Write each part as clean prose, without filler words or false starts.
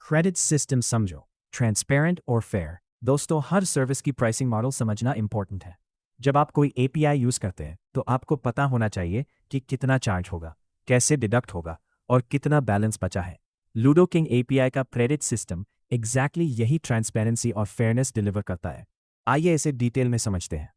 Credit system समझो, transparent और fair. दोस्तों, हर सर्विस की प्राइसिंग मॉडल समझना इंपॉर्टेंट है। जब आप कोई एपीआई यूज करते हैं तो आपको पता होना चाहिए कि कितना चार्ज होगा, कैसे डिडक्ट होगा और कितना बैलेंस बचा है। लूडो किंग एपीआई का क्रेडिट सिस्टम एग्जैक्टली यही ट्रांसपेरेंसी और फेयरनेस डिलीवर करता है। आइए इसे डिटेल में समझते हैं।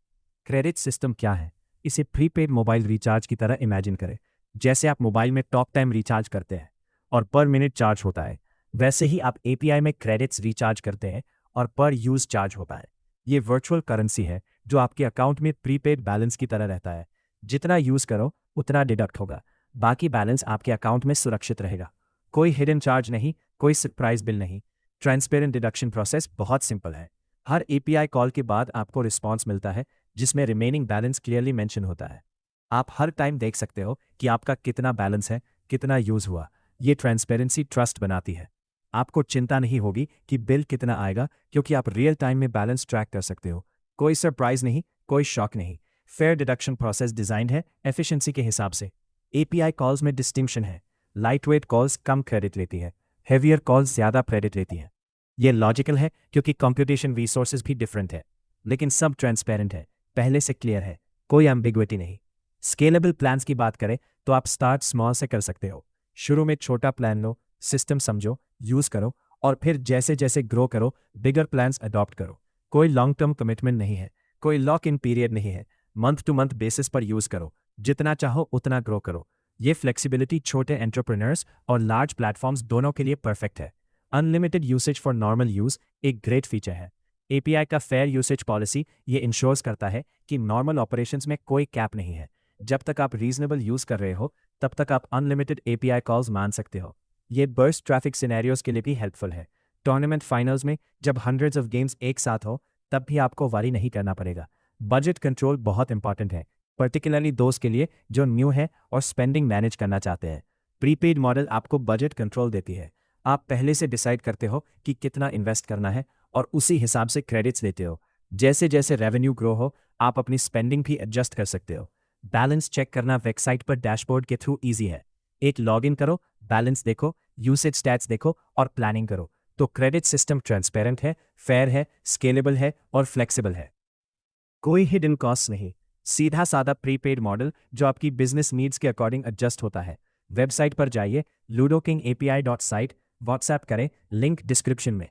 क्रेडिट सिस्टम क्या है? इसे प्रीपेड मोबाइल रिचार्ज की तरह इमेजिन करें। जैसे आप मोबाइल में टॉक टाइम रिचार्ज करते हैं और पर मिनट चार्ज होता है, वैसे ही आप एपीआई में क्रेडिट्स रिचार्ज करते हैं और पर यूज चार्ज होता है। ये वर्चुअल करेंसी है जो आपके अकाउंट में प्रीपेड बैलेंस की तरह रहता है। जितना यूज करो उतना डिडक्ट होगा, बाकी बैलेंस आपके अकाउंट में सुरक्षित रहेगा। कोई हिडन चार्ज नहीं, कोई सरप्राइज बिल नहीं। ट्रांसपेरेंट डिडक्शन प्रोसेस बहुत सिंपल है। हर एपीआई कॉल के बाद आपको रिस्पॉन्स मिलता है जिसमें रिमेनिंग बैलेंस क्लियरली मेंशन होता है। आप हर टाइम देख सकते हो कि आपका कितना बैलेंस है, कितना यूज हुआ। ये ट्रांसपेरेंसी ट्रस्ट बनाती है। आपको चिंता नहीं होगी कि बिल कितना आएगा, क्योंकि आप रियल टाइम में बैलेंस ट्रैक कर सकते हो। कोई सरप्राइज नहीं, कोई शॉक नहीं। फेयर डिडक्शन प्रोसेस डिजाइन है एफिशिएंसी के हिसाब से। एपीआई कॉल्स में डिस्टिंक्शन है। लाइट वेट कॉल्स कम क्रेडिट लेती है, हेवियर कॉल्स ज्यादा क्रेडिट लेती है। ये लॉजिकल है क्योंकि कंप्यूटेशन रिसोर्सेज भी डिफरेंट है, लेकिन सब ट्रांसपेरेंट है, पहले से क्लियर है, कोई एम्बिग्विटी नहीं। स्केलेबल प्लान्स की बात करें तो आप स्टार्ट स्मॉल से कर सकते हो। शुरू में छोटा प्लान लो, सिस्टम समझो, यूज करो और फिर जैसे जैसे ग्रो करो बिगर प्लान्स अडॉप्ट करो। कोई लॉन्ग टर्म कमिटमेंट नहीं है, कोई लॉक इन पीरियड नहीं है। मंथ टू मंथ बेसिस पर यूज करो, जितना चाहो उतना ग्रो करो। ये फ्लेक्सिबिलिटी छोटे एंटरप्रेन्योर्स और लार्ज प्लेटफॉर्म्स दोनों के लिए परफेक्ट है। Unlimited usage for normal use एक ग्रेट फीचर है। एपीआई का फेयर यूसेज पॉलिसी ये इंश्योर्स करता है कि नॉर्मल ऑपरेशंस में कोई कैप नहीं है। जब तक आप रीजनेबल यूज कर रहे हो तब तक आप अनलिमिटेड एपीआई कॉल्स मान सकते हो। ये बर्स्ट ट्रैफिक सिनेरियोज के लिए भी हेल्पफुल है। टूर्नामेंट फाइनल्स में जब हंड्रेड्स ऑफ गेम्स एक साथ हो तब भी आपको वरी नहीं करना पड़ेगा। बजट कंट्रोल बहुत इंपॉर्टेंट है, पर्टिकुलरली दोस्त के लिए जो न्यू है और स्पेंडिंग मैनेज करना चाहते हैं। प्रीपेड मॉडल आपको बजट कंट्रोल देती है। आप पहले से डिसाइड करते हो कि कितना इन्वेस्ट करना है और उसी हिसाब से क्रेडिट्स देते हो। जैसे जैसे रेवेन्यू ग्रो हो आप अपनी स्पेंडिंग भी एडजस्ट कर सकते हो। बैलेंस चेक करना वेबसाइट पर डैशबोर्ड के थ्रू इजी है। एक लॉगिन करो, बैलेंस देखो, यूसेज स्टैट्स देखो और प्लानिंग करो। तो क्रेडिट सिस्टम ट्रांसपेरेंट है, फेयर है, स्केलेबल है और फ्लेक्सिबल है। कोई हिडन कॉस्ट नहीं, सीधा साधा प्रीपेड मॉडल जो आपकी बिजनेस नीड्स के अकॉर्डिंग एडजस्ट होता है। वेबसाइट पर जाइए ludokingapi.site, व्हाट्सएप करें, लिंक डिस्क्रिप्शन में।